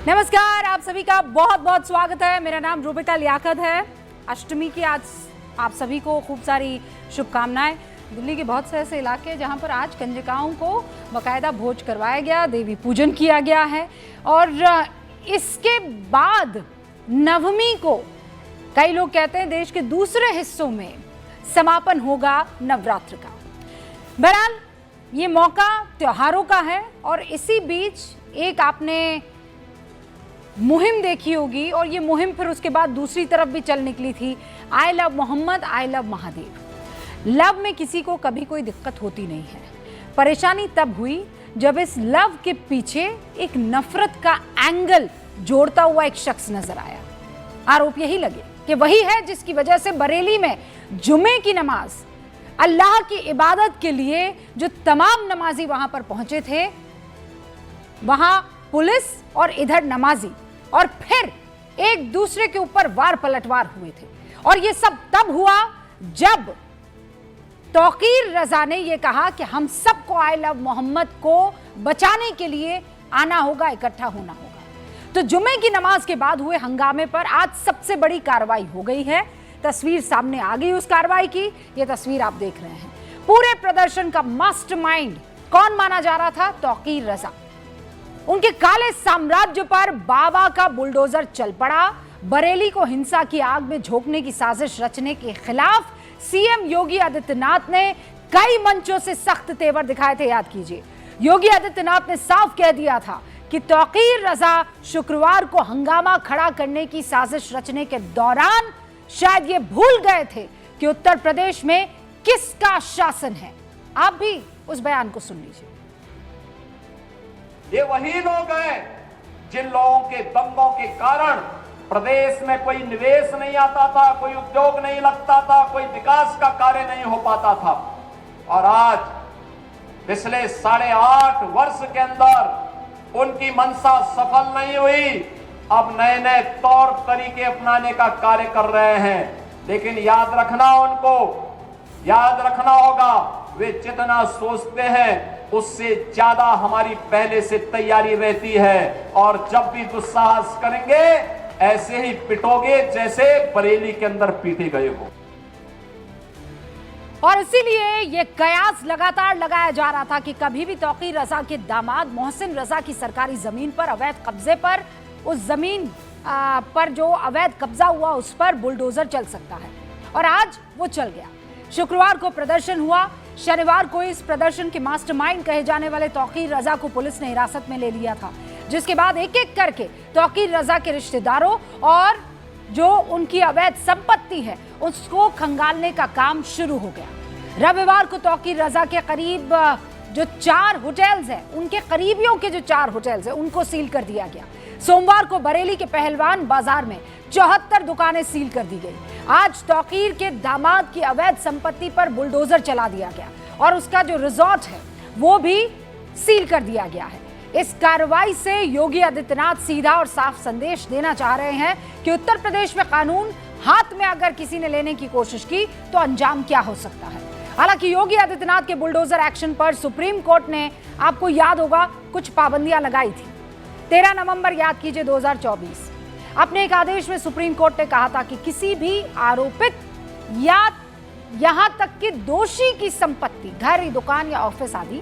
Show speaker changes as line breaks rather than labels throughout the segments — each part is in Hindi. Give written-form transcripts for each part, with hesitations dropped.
नमस्कार, आप सभी का बहुत बहुत स्वागत है। मेरा नाम रूबिका लियाकत है। अष्टमी की आज आप सभी को खूब सारी शुभकामनाएं। दिल्ली के बहुत से ऐसे इलाके हैं जहां पर आज कंजकाओं को बाकायदा भोज करवाया गया, देवी पूजन किया गया है और इसके बाद नवमी को कई लोग कहते हैं देश के दूसरे हिस्सों में समापन होगा नवरात्र का। बहरहाल ये मौका त्योहारों का है और इसी बीच एक आपने मुहिम देखी होगी और ये मुहिम फिर उसके बाद दूसरी तरफ भी चल निकली थी। I love Mohammed, I love Mahadev. Love में किसी को कभी कोई दिक्कत होती नहीं है। परेशानी तब हुई जब इस लव के पीछे एक नफरत का एंगल जोड़ता हुआ एक शख्स नजर आया। आरोप यही लगे कि वही है जिसकी वजह से बरेली में जुमे की नमाज, अल्लाह की इबादत के लिए जो तमाम नमाजी वहां पर पहुंचे थे, वहां पुलिस और इधर नमाजी और फिर एक दूसरे के ऊपर वार पलटवार हुए थे। और ये सब तब हुआ जब तौकीर रजा ने यह कहा कि हम सबको आई लव मोहम्मद को बचाने के लिए आना होगा, इकट्ठा होना होगा। तो जुमे की नमाज के बाद हुए हंगामे पर आज सबसे बड़ी कार्रवाई हो गई है। तस्वीर सामने आ गई उस कार्रवाई की। यह तस्वीर आप देख रहे हैं। पूरे प्रदर्शन का मास्टरमाइंड कौन माना जा रहा था? तौकीर रजा। उनके काले साम्राज्य पर बाबा का बुलडोजर चल पड़ा। बरेली को हिंसा की आग में झोंकने की साजिश रचने के खिलाफ सीएम योगी आदित्यनाथ ने कई मंचों से सख्त तेवर दिखाए थे। याद कीजिए, योगी आदित्यनाथ ने साफ कह दिया था कि तौकीर रजा शुक्रवार को हंगामा खड़ा करने की साजिश रचने के दौरान शायद ये भूल गए थे कि उत्तर प्रदेश में किसका शासन है। आप भी उस बयान को सुन लीजिए।
ये वही लोग हैं जिन लोगों के दंगों के कारण प्रदेश में कोई निवेश नहीं आता था, कोई उद्योग नहीं लगता था, कोई विकास का कार्य नहीं हो पाता था। और आज पिछले 8.5 वर्ष के अंदर उनकी मंशा सफल नहीं हुई। अब नए नए तौर तरीके अपनाने का कार्य कर रहे हैं। लेकिन याद रखना होगा, वे जितना सोचते हैं उससे ज्यादा हमारी पहले से तैयारी रहती है। और जब भी दुस्साहस करेंगे ऐसे ही पिटोगे जैसे बरेली के अंदर पीटे गए हो।
और इसीलिए ये कयास लगातार लगाया जा रहा था कि कभी भी तौकीर रजा के दामाद मोहसिन रजा की सरकारी जमीन पर अवैध कब्जे पर, उस जमीन पर जो अवैध कब्जा हुआ उस पर बुलडोजर चल सकता है। और आज वो चल गया। शुक्रवार को प्रदर्शन हुआ। शनिवार को इस प्रदर्शन के मास्टरमाइंड कहे जाने वाले तौकीर रजा को पुलिस ने हिरासत में ले लिया था, जिसके बाद एक एक करके तौकीर रजा के रिश्तेदारों और जो उनकी अवैध संपत्ति है उसको खंगालने का काम शुरू हो गया। रविवार को तौकीर रजा के करीब जो 4 होटल्स हैं, उनके करीबियों के जो 4 होटल्स हैं उनको सील कर दिया गया। सोमवार को बरेली के पहलवान बाजार में 74 दुकानें सील कर दी गई। आज तौकीर के दामाद की अवैध संपत्ति पर बुलडोजर चला दिया गया और उसका जो रिजॉर्ट है वो भी सील कर दिया गया है। इस कार्रवाई से योगी आदित्यनाथ सीधा और साफ संदेश देना चाह रहे हैं कि उत्तर प्रदेश में कानून हाथ में अगर किसी ने लेने की कोशिश की तो अंजाम क्या हो सकता है। हालांकि योगी आदित्यनाथ के बुलडोजर एक्शन पर सुप्रीम कोर्ट ने, आपको याद होगा, कुछ पाबंदियां लगाई थी। 13 नवंबर याद कीजिए 2024, अपने एक आदेश में सुप्रीम कोर्ट ने कहा था कि किसी भी आरोपित या यहां तक कि दोषी की संपत्ति, घर, दुकान या ऑफिस आदि,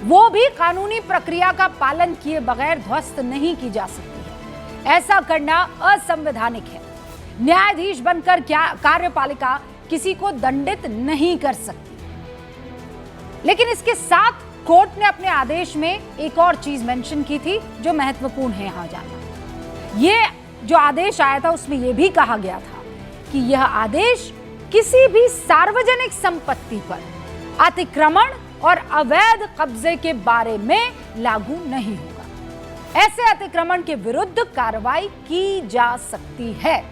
वो भी कानूनी प्रक्रिया का पालन किए बगैर ध्वस्त नहीं की जा सकती है। ऐसा करना असंवैधानिक है। न्यायाधीश बनकर कार्यपालिका किसी को दंडित नहीं कर सकती। लेकिन इसके साथ कोर्ट ने अपने आदेश में एक और चीज मेंशन की थी जो महत्वपूर्ण है यहां जानना। ये जो आदेश आया था उसमें यह भी कहा गया था कि यह आदेश किसी भी सार्वजनिक संपत्ति पर अतिक्रमण और अवैध कब्जे के बारे में लागू नहीं होगा। ऐसे अतिक्रमण के विरुद्ध कार्रवाई की जा सकती है।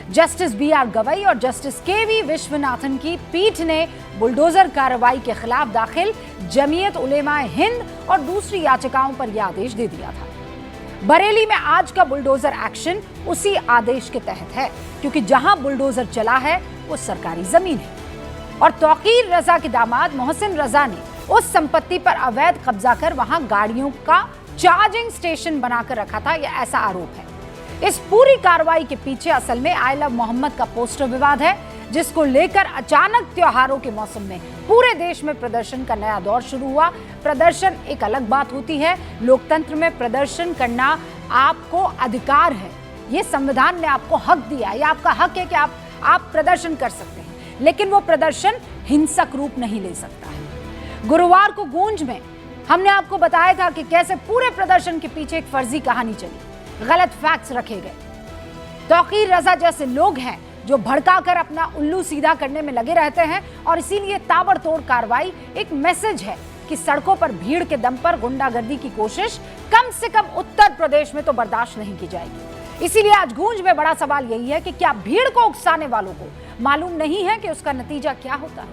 Justice B R. गवई और जस्टिस के.वी. विश्वनाथन की पीठ ने बुलडोजर कार्रवाई के खिलाफ दाखिल जमीयत उलेमाए हिंद और दूसरी याचिकाओं पर यह आदेश दे दिया था। बरेली में आज का बुलडोजर एक्शन उसी आदेश के तहत है, क्योंकि जहां बुलडोजर चला है वो सरकारी जमीन है और तौकीर रजा के दामाद मोहसिन रजा ने उस संपत्ति पर अवैध कब्जा कर वहां गाड़ियों का चार्जिंग स्टेशन बनाकर रखा था, यह ऐसा आरोप है। इस पूरी कार्रवाई के पीछे असल में आई लव मोहम्मद का पोस्टर विवाद है, जिसको लेकर अचानक त्योहारों के मौसम में पूरे देश में प्रदर्शन का नया दौर शुरू हुआ। प्रदर्शन एक अलग बात होती है, लोकतंत्र में प्रदर्शन करना आपको अधिकार है, ये संविधान ने आपको हक दिया है, ये आपका हक है कि आप प्रदर्शन कर सकते हैं, लेकिन वो प्रदर्शन हिंसक रूप नहीं ले सकता है। गुरुवार को गूंज में हमने आपको बताया था कि कैसे पूरे प्रदर्शन के पीछे एक फर्जी कहानी चली, गलत फैक्ट्स रखे गए। तौकीर रजा जैसे लोग हैं जो भड़काकर अपना उल्लू सीधा करने में लगे रहते हैं, और इसीलिए ताबड़तोड़ कार्रवाई एक मैसेज है कि सड़कों पर भीड़ के दम पर गुंडागर्दी की कोशिश कम से कम उत्तर प्रदेश में तो बर्दाश्त नहीं की जाएगी। इसीलिए आज गूंज में बड़ा सवाल यही है कि क्या भीड़ को उकसाने वालों को मालूम नहीं है कि उसका नतीजा क्या होता है?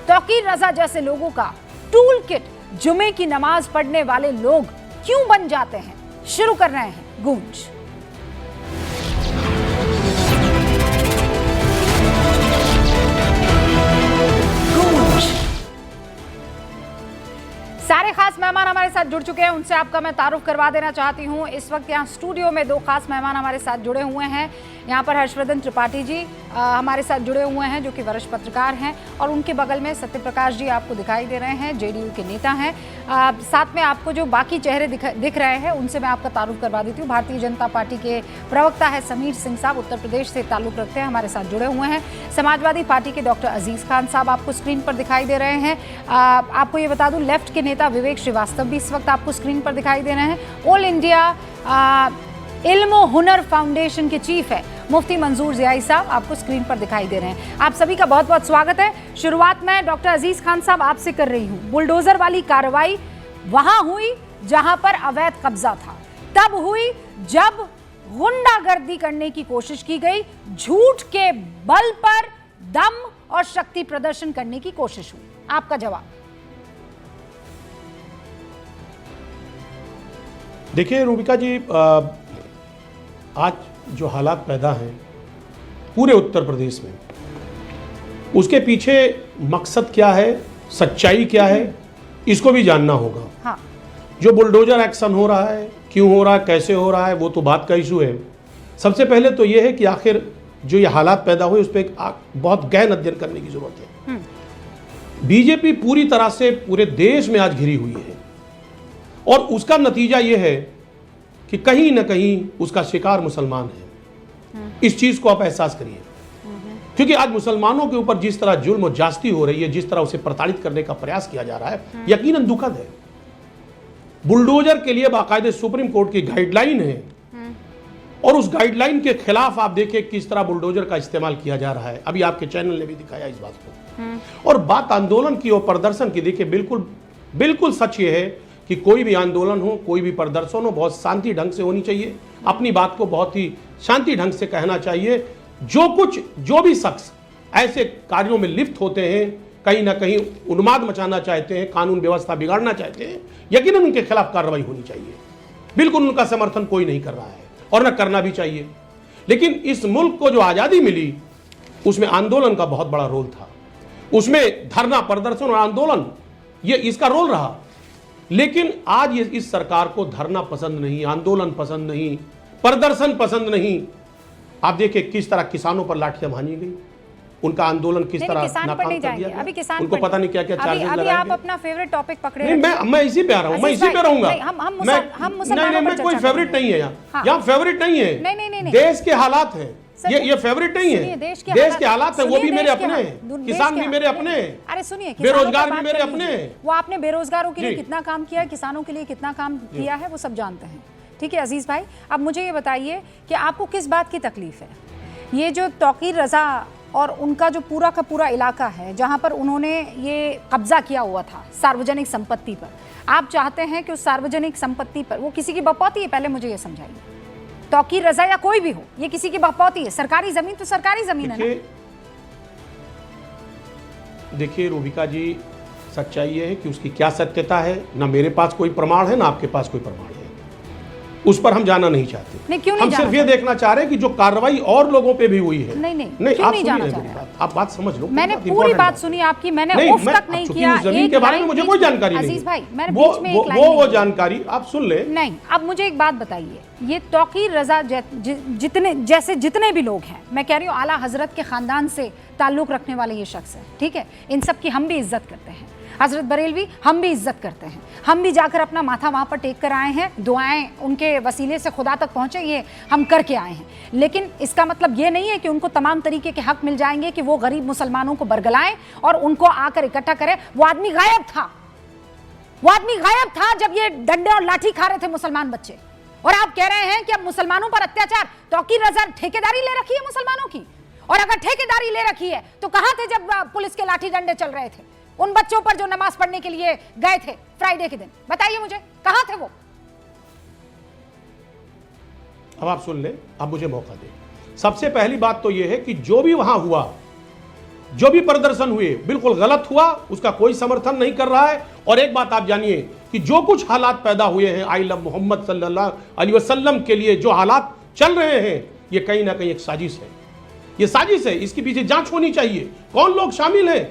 तौकीर रजा जैसे लोगों का टूल किट जुमे की नमाज पढ़ने वाले लोग क्यों बन जाते हैं? शुरू कर रहे हैं गूंज। सारे खास मेहमान हमारे साथ जुड़ चुके हैं, उनसे आपका मैं तारुफ करवा देना चाहती हूं। इस वक्त यहाँ स्टूडियो में दो खास मेहमान हमारे साथ जुड़े हुए हैं। यहाँ पर हर्षवर्धन त्रिपाठी जी हमारे साथ जुड़े हुए हैं, जो कि वरिष्ठ पत्रकार हैं, और उनके बगल में सत्यप्रकाश जी आपको दिखाई दे रहे हैं, जेडीयू के नेता हैं। साथ में आपको जो बाकी चेहरे दिख रहे हैं उनसे मैं आपका तारुफ करवा देती हूँ। भारतीय जनता पार्टी के प्रवक्ता है समीर सिंह साहब, उत्तर प्रदेश से ताल्लुक रखते हैं, हमारे साथ जुड़े हुए हैं। समाजवादी पार्टी के डॉक्टर अजीज खान साहब आपको स्क्रीन पर दिखाई दे रहे हैं। आपको ये बता दूं, लेफ्ट के नेता विवेक श्रीवास्तव भी इस वक्त आपको स्क्रीन पर दिखाई दे रहे हैं। ऑल इंडिया इल्म हुनर फाउंडेशन के चीफ है मुफ्ती मंजूर ज़ियाई साहब आपको स्क्रीन पर दिखाई दे रहे हैं। आप सभी का बहुत बहुत स्वागत है। शुरुआत मैं डॉक्टर अजीज खान साहब आपसे कर रही हूँ। बुलडोजर वाली कार्रवाई वहां हुई जहां पर अवैध कब्जा था, तब हुई जब गुंडागर्दी करने की कोशिश की गई, झूठ के बल पर दम और शक्ति प्रदर्शन करने की कोशिश हुई। आपका जवाब।
देखिए रूबिका जी, आज जो हालात पैदा हैं पूरे उत्तर प्रदेश में, उसके पीछे मकसद क्या है, सच्चाई क्या है, इसको भी जानना होगा।
हाँ। जो
बुलडोजर एक्शन हो रहा है, क्यों हो रहा है, कैसे हो रहा है, वो तो बात का इशू है। सबसे पहले तो ये है कि आखिर जो ये हालात पैदा हुए उस पर एक बहुत गहन अध्ययन करने की जरूरत है। बीजेपी पूरी तरह से पूरे देश में आज घिरी हुई है, और उसका नतीजा ये है कि कहीं ना कहीं उसका शिकार मुसलमान है। इस चीज को आप एहसास करिए, क्योंकि आज मुसलमानों के ऊपर जिस तरह जुल्म और ज्यादती हो रही है, जिस तरह उसे प्रताड़ित करने का प्रयास किया जा रहा है, यकीनन दुखद है। बुलडोजर के लिए बाकायदे सुप्रीम कोर्ट की गाइडलाइन है, और उस गाइडलाइन के खिलाफ आप देखिए किस तरह बुलडोजर का इस्तेमाल किया जा रहा है। अभी आपके चैनल ने भी दिखाया इस बात को। और बात आंदोलन की और प्रदर्शन की, देखिए बिल्कुल सच ये है कि कोई भी आंदोलन हो, कोई भी प्रदर्शन हो, बहुत शांति ढंग से होनी चाहिए। अपनी बात को बहुत ही शांति ढंग से कहना चाहिए। जो भी शख्स ऐसे कार्यों में लिप्त होते हैं, कहीं ना कहीं उन्माद मचाना चाहते हैं, कानून व्यवस्था बिगाड़ना चाहते हैं, यकीनन उनके खिलाफ कार्रवाई होनी चाहिए। बिल्कुल उनका समर्थन कोई नहीं कर रहा है, और न करना भी चाहिए। लेकिन इस मुल्क को जो आज़ादी मिली, उसमें आंदोलन का बहुत बड़ा रोल था। उसमें धरना, प्रदर्शन और आंदोलन, ये इसका रोल रहा। लेकिन आज ये इस सरकार को धरना पसंद नहीं, आंदोलन पसंद नहीं, प्रदर्शन पसंद नहीं। आप देखिए किस तरह किसानों पर लाठियां भानी गई, उनका आंदोलन किस तरह नाकाम कर दिया गया।
अभी किसान
उनको पता नहीं क्या क्या चार्जेस लगाए गए।
आप अपना फेवरेट टॉपिक पकड़े।
नहीं, मैं इसी पे आ रहा हूँ, मैं इसी पे रहूंगा।
मैं
कोई फेवरेट नहीं है यहाँ फेवरेट नहीं है।
नहीं,
देश के हालात है, ये फेवरेट नहीं है। देश के हालात है, वो भी मेरे अपने हैं, किसान भी मेरे अपने हैं।
अरे सुनिए,
बेरोजगार भी मेरे अपने हैं।
वो आपने बेरोजगारों के लिए कितना काम किया है, किसानों के लिए कितना काम किया है, वो सब जानते हैं। ठीक है अजीज भाई, अब मुझे ये बताइए कि आपको किस बात की तकलीफ है? ये जो तौकीर रजा और उनका जो पूरा का पूरा इलाका है, जहां पर उन्होंने ये कब्जा किया हुआ था सार्वजनिक संपत्ति पर, आप चाहते हैं कि उस सार्वजनिक संपत्ति पर, वो किसी की बपौती है, पहले मुझे ये समझाइए। तौकीर रजा या कोई भी हो, ये किसी की बपौती है। सरकारी जमीन तो सरकारी जमीन है ना।
देखिए रूबिका जी, सच्चाई ये है कि उसकी क्या सत्यता है, ना मेरे पास कोई प्रमाण है, ना आपके पास कोई प्रमाण है। उस पर हम जाना नहीं चाहते।
नहीं, क्यों नहीं
हम
जाना
सिर्फ ये देखना चाह रहे हैं कि जो कार्रवाई और लोगों पे भी हुई है।
नहीं, क्यों
आप
नहीं
सुनिए
जाना चाह
मेरी
रहे
बात, आप बात समझ लो।
मैंने
बहुत
पूरी
important
बात सुनी आपकी, मैंने उफ तक नहीं
चूंकि
किया।
उस जमीन
एक
के बारे में
लाइन
मुझे
बीच
कोई
में-
जानकारी नहीं
अजीज
है।
भाई, मैंने बीच में एक लाइन
वो
नहीं की।
जानकारी आप सुन ले।
नहीं, अब मुझे एक बात बताइए, ये तौकीर रजा जितने भी लोग हैं, मैं कह रही हूँ आला हजरत के खानदान से ताल्लुक रखने वाले ये शख्स है, ठीक है, इन सब की हम भी इज्जत करते हैं। हजरत बरेलवी हम भी इज्जत करते हैं, हम भी जाकर अपना माथा वहाँ पर टेक कर आए हैं, दुआएं उनके वसीले से खुदा तक पहुँचे, ये हम करके आए हैं। लेकिन इसका मतलब ये नहीं है कि उनको तमाम तरीके के हक मिल जाएंगे कि वो गरीब मुसलमानों को बरगलाएं और उनको आकर इकट्ठा करें। वो आदमी गायब था जब ये डंडे और लाठी खा रहे थे मुसलमान बच्चे, और आप कह रहे हैं कि अब मुसलमानों पर अत्याचार। तौकीर रजा ठेकेदारी ले रखी है मुसलमानों की, और अगर ठेकेदारी ले रखी है तो कहां थे जब पुलिस के लाठी डंडे चल रहे थे उन बच्चों पर जो नमाज पढ़ने के लिए गए थे फ्राइडे के दिन? बताइए मुझे, कहां थे वो?
अब आप सुन ले, अब मुझे मौका दे। सबसे पहली बात तो यह है कि जो भी वहां हुआ, जो भी प्रदर्शन हुए, बिल्कुल गलत हुआ, उसका कोई समर्थन नहीं कर रहा है। और एक बात आप जानिए कि जो कुछ हालात पैदा हुए हैं आई लव मोहम्मद सल्लल्लाहु अलैहि वसल्लम के लिए, जो हालात चल रहे हैं, ये कहीं ना कहीं एक साजिश है। ये साजिश है, इसके पीछे जांच होनी चाहिए। कौन लोग शामिल हैं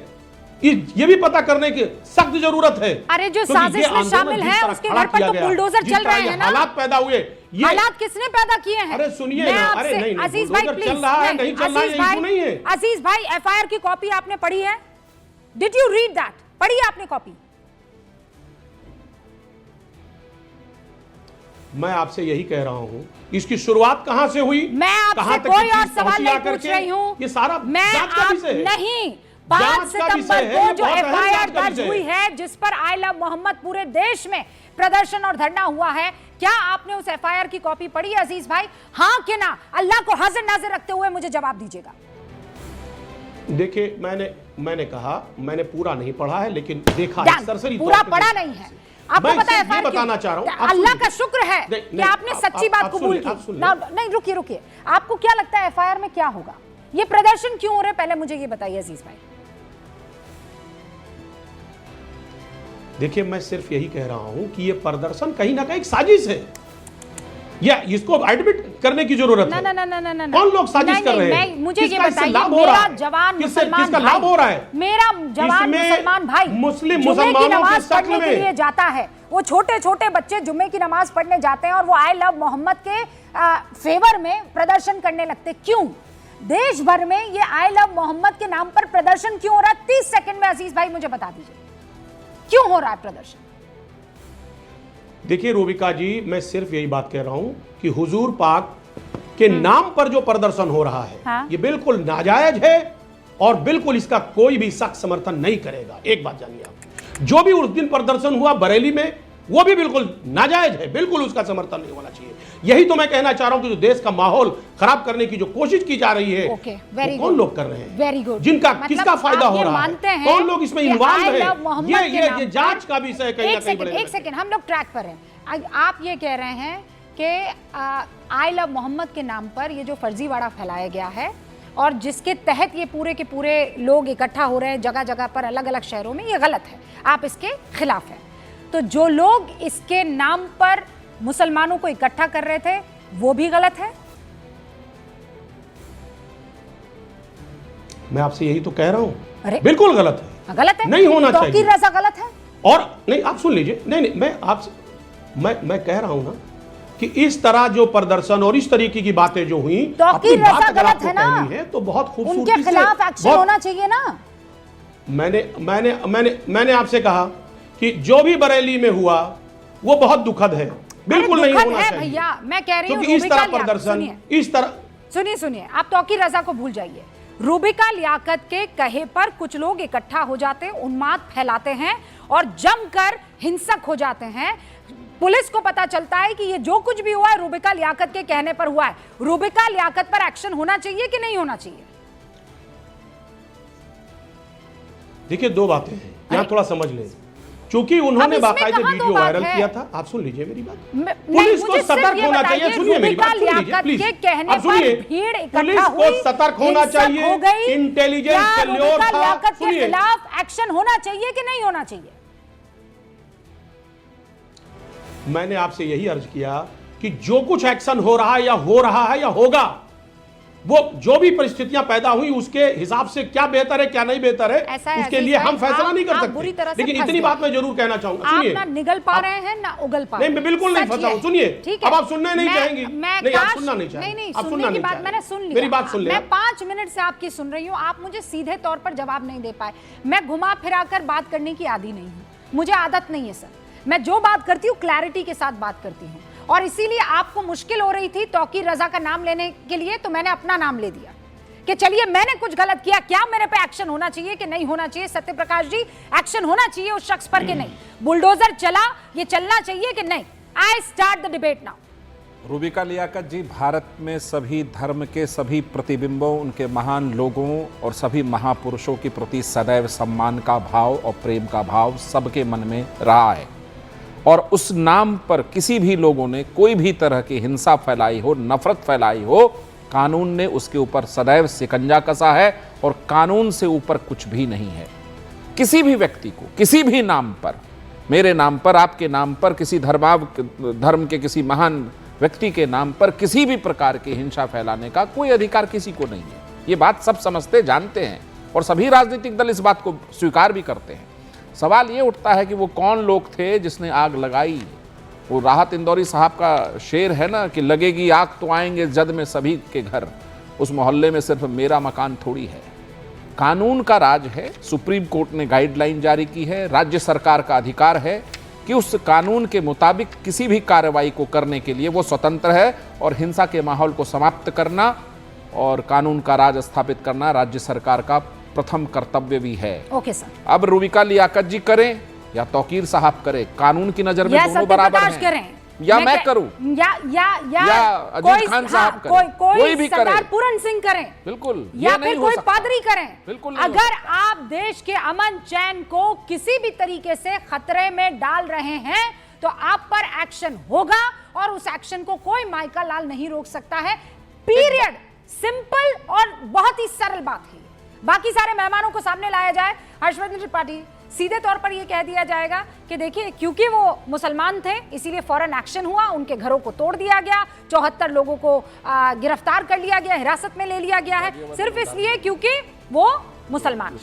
ये भी पता करने की सख्त जरूरत है।
अरे जो साजिश में शामिल है उसके घर पर तो बुलडोजर चल रहे हैं ना।
हालात पैदा हुए, ये
हालात किसने पैदा किए हैं?
अरे सुनिए ना, अरे नहीं,
अजीज भाई प्लीज,
चल रहा है नहीं चल रहा है, इशू नहीं है।
अजीज भाई, एफआईआर की कॉपी आपने पढ़ी है? Did you read that? पढ़ी है आपने कॉपी?
मैं आपसे यही कह रहा हूं, इसकी शुरुआत कहां से हुई,
मैं आपसे कोई और सवाल नहीं पूछ रही हूं।
ये सारा जांच का विषय है।
नहीं, 5 सितंबर को जो एफआईआर दर्ज हुई है जिस पर आई लव मोहम्मद पूरे देश में प्रदर्शन और धरना हुआ है, क्या आपने उस एफआईआर की कॉपी पढ़ी है अजीज भाई? हाँ कि ना? अल्लाह को हाजिर नाजिर रखते हुए मुझे जवाब दीजिएगा।
देखिए, मैंने कहा मैंने पूरा नहीं पढ़ा है, लेकिन देखा है सरसरी
पूरा पढ़ा नहीं है। आपको पता है एफआईआर
बताना चाह रहा हूं,
अल्लाह का शुक्र है कि आपने सच्ची बात कबूल की। नहीं, रुकिए, आपको क्या लगता है एफआईआर में क्या होगा? ये प्रदर्शन क्यों हो रहे, पहले मुझे ये बताइए अजीज भाई।
देखिए, मैं सिर्फ यही कह रहा हूं कि ये प्रदर्शन कहीं ना कहीं एक साजिश है, या इसको एडमिट करने की जरूरत है।
ना,
कौन लोग साजिश कर रहे हैं?
मुझे ये बताइए,
मेरा जवान मुसलमान भाई, लाभ हो रहा है,
मेरा जवान मुसलमान भाई जुम्मे की नमाज पढ़ने के लिए जाता है, वो छोटे छोटे बच्चे जुम्मे की नमाज पढ़ने जाते हैं और वो आई लव मोहम्मद के फेवर में प्रदर्शन करने लगते। क्यों? देश भर में ये आई लव मोहम्मद के नाम पर प्रदर्शन क्यों हो रहा है? 30 सेकंड में अजीज भाई मुझे बता दीजिए, क्यों हो रहा है प्रदर्शन?
देखिए रूबिका जी, मैं सिर्फ यही बात कह रहा हूं कि हुजूर पाक के नाम पर जो प्रदर्शन हो रहा है,
हाँ? ये
बिल्कुल नाजायज है और बिल्कुल इसका कोई भी सख्त समर्थन नहीं करेगा। एक बात जानिए आप, जो भी उस दिन प्रदर्शन हुआ बरेली में, वो भी बिल्कुल नाजायज है, बिल्कुल उसका समर्थन नहीं होना चाहिए। यही तो मैं कहना चाह रहा हूं कि जो देश का माहौल खराब करने की जो कोशिश की जा रही है, वो कौन लोग कर रहे हैं?
Very good.
जिनका किसका फायदा हो रहा है? कौन लोग इसमें इन्वॉल्व है? ये जांच का विषय कहीं ना कहीं।
एक सेकंड, हम लोग ट्रैक पर हैं। आप ये कह रहे हैं कि आई लव मोहम्मद के नाम पर ये जो फर्जीवाड़ा फैलाया गया है और जिसके तहत ये पूरे के पूरे लोग इकट्ठा हो रहे हैं जगह जगह पर, अलग अलग शहरों में, ये गलत है, आप इसके खिलाफ हैं। तो जो लोग इसके नाम पर मुसलमानों को इकट्ठा कर रहे थे वो भी गलत है? मैं
आपसे यही तो कह रहा हूं, बिल्कुल गलत है।
गलत है,
नहीं होना चाहिए।
तौकीर रजा गलत है।
और नहीं, आप सुन लीजिए, नहीं, मैं कह रहा हूं ना कि इस तरह जो प्रदर्शन और इस तरीके की बातें जो हुई,
तौकीर रजा गलत है ना,
है तो बहुत खूबसूरती
उनके खिलाफ एक्शन होना चाहिए ना।
मैंने आपसे कहा कि जो भी बरेली में हुआ वो बहुत दुखद है, बिल्कुल नहीं होना चाहिए
भैया। मैं कह रही हूं
इस तरह प्रदर्शन, इस तरह
सुनिए, आप तौकीर रजा को भूल जाइए। रूबिका लियाकत के कहे पर कुछ लोग इकट्ठा हो जाते हैं, उन्माद फैलाते हैं और जमकर हिंसक हो जाते हैं। पुलिस को पता चलता है कि ये जो कुछ भी हुआ है रूबिका लियाकत के कहने पर हुआ है। रूबिका लियाकत पर एक्शन होना चाहिए कि नहीं होना चाहिए?
देखिए, दो बातें हैं यहां, थोड़ा समझ लें। चूंकि उन्होंने बाकायदे वीडियो वायरल किया था, आप सुन लीजिए मेरी बात। पुलिस को सतर्क होना चाहिए। सुनिए मेरी बात, प्लीज। अब सुनिए, पुलिस को सतर्क होना चाहिए। इंटेलिजेंस फेल्योर था।
के खिलाफ एक्शन होना चाहिए कि नहीं होना चाहिए?
मैंने आपसे यही अर्ज किया कि जो कुछ एक्शन हो रहा है या होगा, वो जो भी परिस्थितियां पैदा हुई उसके हिसाब से क्या बेहतर है क्या नहीं बेहतर है उसके लिए हम फैसला नहीं कर सकते। लेकिन इतनी बात मैं जरूर कहना चाहूंगा, सुनिए,
आप ना निगल पा रहे हैं ना उगल पा रहे हैं।
नहीं, मैं बिल्कुल नहीं फंसा हूं, सुनिए, अब आप सुनना नहीं चाहेंगी,
नहीं
आप सुनना नहीं चाहेंगे,
नहीं,
आप सुनना नहीं चाहेंगे,
मैंने सुन लिया,
मेरी बात सुन ले।
मैं 5 मिनट से आपकी सुन रही हूँ, आप मुझे सीधे तौर पर जवाब नहीं दे पाए। मैं घुमा फिरा कर बात करने की आदी नहीं हूँ, मुझे आदत नहीं है सर। मैं जो बात करती हूँ क्लैरिटी के साथ बात करती हूँ, और इसीलिए आपको मुश्किल हो रही थी तौकीर रजा का नाम लेने के लिए, तो मैंने अपना नाम ले दिया कि चलिए मैंने कुछ गलत किया, क्या मेरे पे एक्शन होना चाहिए कि नहीं होना चाहिए? सत्यप्रकाश जी, एक्शन होना चाहिए उस शख्स पर कि नहीं? बुलडोजर चला, ये चलना चाहिए कि नहीं? I start the debate now.
Rubika Liaquat ji, Bharat में सभी धर्म के सभी प्रतिबिंबों, उनके महान लोगों और सभी महापुरुषों के प्रति सदैव सम्मान का भाव और प्रेम का भाव सबके मन में रहा है, और उस नाम पर किसी भी लोगों ने कोई भी तरह की हिंसा फैलाई हो, नफरत फैलाई हो, कानून ने उसके ऊपर सदैव शिकंजा कसा है, और कानून से ऊपर कुछ भी नहीं है। किसी भी व्यक्ति को किसी भी नाम पर, मेरे नाम पर, आपके नाम पर, किसी धर्म के किसी महान व्यक्ति के नाम पर किसी भी प्रकार की हिंसा फैलाने का कोई अधिकार किसी को नहीं है। ये बात सब समझते जानते हैं, और सभी राजनीतिक दल इस बात को स्वीकार भी करते हैं। सवाल ये उठता है कि वो कौन लोग थे जिसने आग लगाई। वो राहत इंदौरी साहब का शेर है ना कि लगेगी आग तो आएंगे जद में सभी के घर, उस मोहल्ले में सिर्फ मेरा मकान थोड़ी है। कानून का राज है, सुप्रीम कोर्ट ने गाइडलाइन जारी की है, राज्य सरकार का अधिकार है कि उस कानून के मुताबिक किसी भी कार्रवाई को करने के लिए वो स्वतंत्र है, और हिंसा के माहौल को समाप्त करना और कानून का राज स्थापित करना राज्य सरकार का प्रथम कर्तव्य भी है।
Okay sir.
अब रूबिका लियाकत जी करें या तौकीर साहब करें, कानून की नजर में दोनों बराबर हैं। या मैं करूं या अजीज खान साहब करें, कोई भी करें,
सरदार पूरन सिंह करें,
बिल्कुल,
या फिर कोई पादरी करें,
बिल्कुल।
अगर आप देश के अमन चैन को किसी भी तरीके से खतरे में डाल रहे हैं तो आप पर एक्शन होगा, और उस एक्शन को कोई माइका लाल नहीं रोक सकता है। पीरियड। सिंपल और बहुत ही सरल बात है। बाकी सारे मेहमानों को सामने लाया जाए। हर्षवर्धन त्रिपाठी, सीधे तौर पर यह कह दिया जाएगा कि देखिए, क्योंकि वो मुसलमान थे इसीलिए फौरन एक्शन हुआ, उनके घरों को तोड़ दिया गया, 74 लोगों को गिरफ्तार कर लिया गया, हिरासत में ले लिया गया है, सिर्फ इसलिए क्योंकि वो मुसलमान।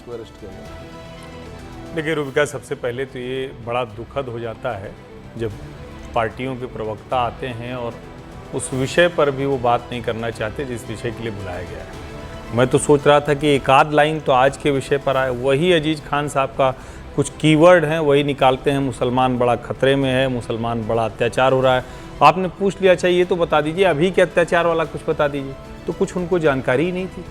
देखिए रूबिका, सबसे पहले तो ये बड़ा दुखद हो जाता है जब पार्टियों के प्रवक्ता आते हैं और उस विषय पर भी वो बात नहीं करना चाहते जिस विषय के लिए बुलाया गया है। मैं तो सोच रहा था कि एक आध लाइन तो आज के विषय पर आए, वही अजीज खान साहब का कुछ कीवर्ड हैं वही निकालते हैं, मुसलमान बड़ा खतरे में है, मुसलमान बड़ा अत्याचार हो रहा है। आपने पूछ लिया, अच्छा ये तो बता दीजिए अभी के अत्याचार वाला कुछ बता दीजिए, तो कुछ उनको जानकारी ही नहीं थी।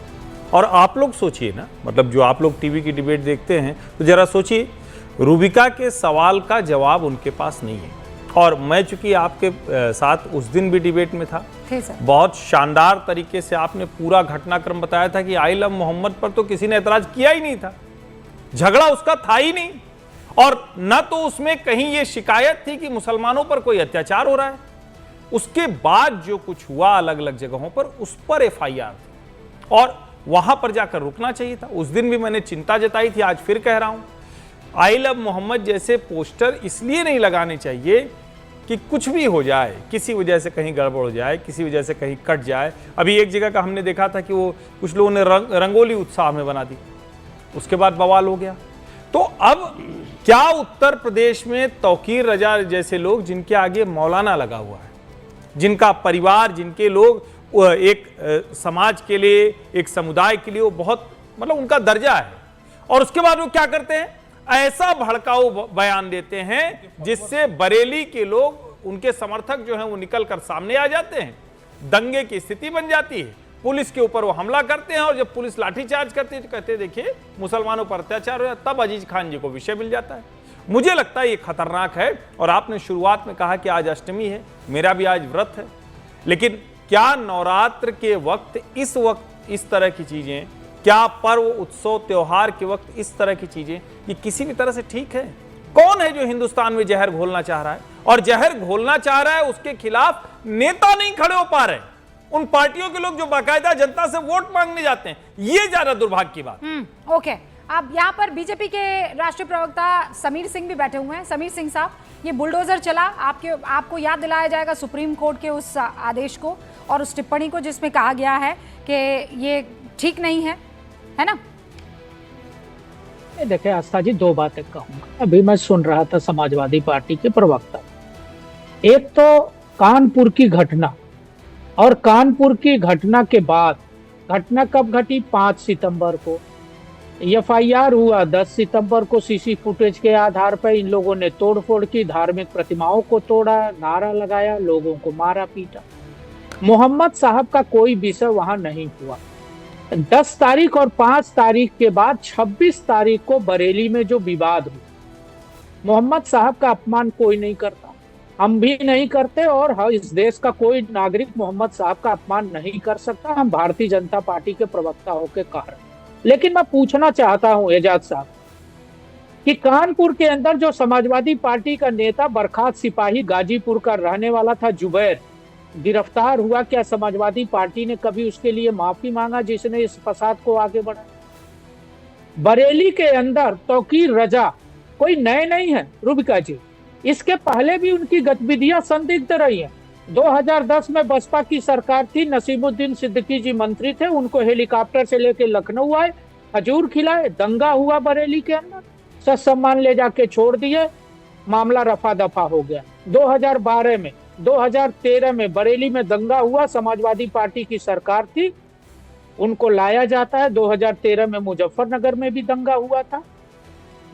और आप लोग सोचिए ना, मतलब जो आप लोग टीवी की डिबेट देखते हैं तो ज़रा सोचिए, रूबिका के सवाल का जवाब उनके पास नहीं है। और मैं चूंकि आपके साथ उस दिन भी डिबेट में था, बहुत शानदार तरीके से आपने पूरा घटनाक्रम बताया था कि आई लव मोहम्मद पर तो किसी ने एतराज किया ही नहीं था, झगड़ा उसका था ही नहीं, और न तो उसमें कहीं ये शिकायत थी कि मुसलमानों पर कोई अत्याचार हो रहा है। उसके बाद जो कुछ हुआ अलग अलग जगहों पर, उस पर FIR थी, और वहां पर जाकर रुकना चाहिए था। उस दिन भी मैंने चिंता जताई थी, आज फिर कह रहा हूं, आई लव मोहम्मद जैसे पोस्टर इसलिए नहीं लगाने चाहिए कि कुछ भी हो जाए, किसी वजह से कहीं गड़बड़ हो जाए, किसी वजह से कहीं कट जाए। अभी एक जगह का हमने देखा था कि वो कुछ लोगों ने रंगोली उत्साह में बना दी, उसके बाद बवाल हो गया। तो अब क्या उत्तर प्रदेश में तौकीर रजा जैसे लोग, जिनके आगे मौलाना लगा हुआ है, जिनका परिवार, जिनके लोग एक समाज के लिए, एक समुदाय के लिए वो बहुत, मतलब उनका दर्जा है, और उसके बाद वो क्या करते हैं, ऐसा भड़काऊ बयान देते हैं जिससे बरेली के लोग, उनके समर्थक जो हैं वो निकल कर सामने आ जाते हैं, दंगे की स्थिति बन जाती है, पुलिस के ऊपर वो हमला करते हैं, और जब पुलिस लाठीचार्ज करती है तो कहते हैं देखिए मुसलमानों पर अत्याचार हो जाता, तब अजीज खान जी को विषय मिल जाता है। मुझे लगता है ये खतरनाक है। और आपने शुरुआत में कहा कि आज अष्टमी है, मेरा भी आज व्रत है, लेकिन क्या नवरात्र के वक्त इस तरह की चीजें, क्या पर्व उत्सव त्योहार के वक्त इस तरह की चीजें, ये किसी भी तरह से ठीक है? कौन है जो हिंदुस्तान में जहर घोलना चाह रहा है, और जहर घोलना चाह रहा है उसके खिलाफ नेता नहीं खड़े हो पा रहे, उन पार्टियों के लोग जो बाकायदा जनता से वोट मांगने जाते हैं, ये ज्यादा दुर्भाग्य की बात।
ओके, अब यहाँ पर बीजेपी के राष्ट्रीय प्रवक्ता समीर सिंह भी बैठे हुए हैं। समीर सिंह साहब, ये बुलडोजर चला, आपको याद दिलाया जाएगा सुप्रीम कोर्ट के उस आदेश को और उस टिप्पणी को जिसमें कहा गया है कि ये ठीक नहीं है ना?
देखिए आस्था जी, दो बातें कहूंगा। अभी मैं सुन रहा था समाजवादी पार्टी के प्रवक्ता, एक तो कानपुर की घटना, और कानपुर की घटना के बाद, घटना कब घटी? 5 सितंबर को। एफआईआर हुआ 10 सितंबर को। सीसी फुटेज के आधार पर इन लोगों ने तोड़फोड़ की, धार्मिक प्रतिमाओं को तोड़ा, नारा लगाया, लोगों को मारा पीटा। मोहम्मद साहब का कोई विषय वहां नहीं हुआ। 10 तारीख और 5 तारीख के बाद 26 तारीख को बरेली में जो विवाद हुआ, मोहम्मद साहब का अपमान कोई नहीं करता, हम भी नहीं करते, और इस देश का कोई नागरिक मोहम्मद साहब का अपमान नहीं कर सकता। हम भारतीय जनता पार्टी के प्रवक्ता होकर कह रहे हैं। लेकिन मैं पूछना चाहता हूं एजाज साहब कि कानपुर के अंदर जो समाजवादी पार्टी का नेता बर्खास्त सिपाही, गाजीपुर का रहने वाला था, जुबैर, गिरफ्तार हुआ, क्या समाजवादी पार्टी ने कभी उसके लिए माफी मांगा जिसने इस फसाद को आगे बढ़ाया? बरेली के अंदर तौकीर रजा कोई नए नहीं है रूबिका जी, इसके पहले भी उनकी गतिविधियां संदिग्ध रही हैं। 2010 में बसपा की सरकार थी, नसीमुद्दीन सिद्दीकी जी मंत्री थे, उनको हेलीकॉप्टर से लेके लखनऊ आए, खजूर खिलाए, दंगा हुआ बरेली के अंदर, सच सम्मान ले जाके छोड़ दिए, मामला रफा दफा हो गया। 2012 में, 2013 में बरेली में दंगा हुआ, समाजवादी पार्टी की सरकार थी, उनको लाया जाता है। 2013 में मुजफ्फरनगर में भी दंगा हुआ था,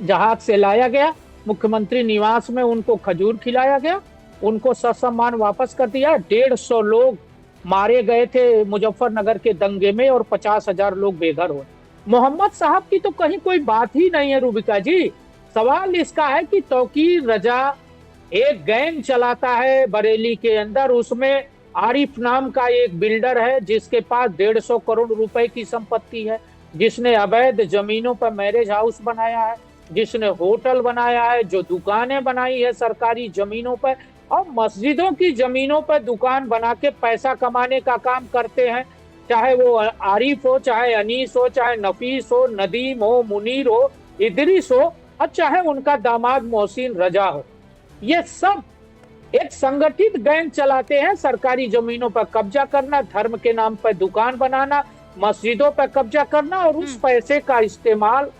जहाज से लाया गया, मुख्यमंत्री निवास में उनको खजूर खिलाया गया, उनको ससम्मान वापस कर दिया। 150 लोग मारे गए थे मुजफ्फरनगर के दंगे में और 50,000 लोग बेघर हुए। मोहम्मद साहब की तो कहीं कोई बात ही नहीं है रूबिका जी। सवाल इसका है कि तौकीर रजा एक गैंग चलाता है बरेली के अंदर, उसमें आरिफ नाम का एक बिल्डर है जिसके पास 150 करोड़ रुपए की संपत्ति है, जिसने अवैध जमीनों पर मैरिज हाउस बनाया है, जिसने होटल बनाया है, जो दुकानें बनाई है सरकारी जमीनों पर, और मस्जिदों की जमीनों पर दुकान बना के पैसा कमाने का काम करते हैं। चाहे वो आरिफ हो, चाहे अनीस हो, चाहे नफीस हो, नदीम हो, मुनीर हो, इदरीस हो, और चाहे उनका दामाद मोहसिन रजा हो, ये सब एक संगठित गैंग चलाते हैं। सरकारी जमीनों पर कब्जा करना, धर्म के नाम पर दुकान बनाना, मस्जिदों पर कब्जा करना, और उस पैसे का इस्तेमाल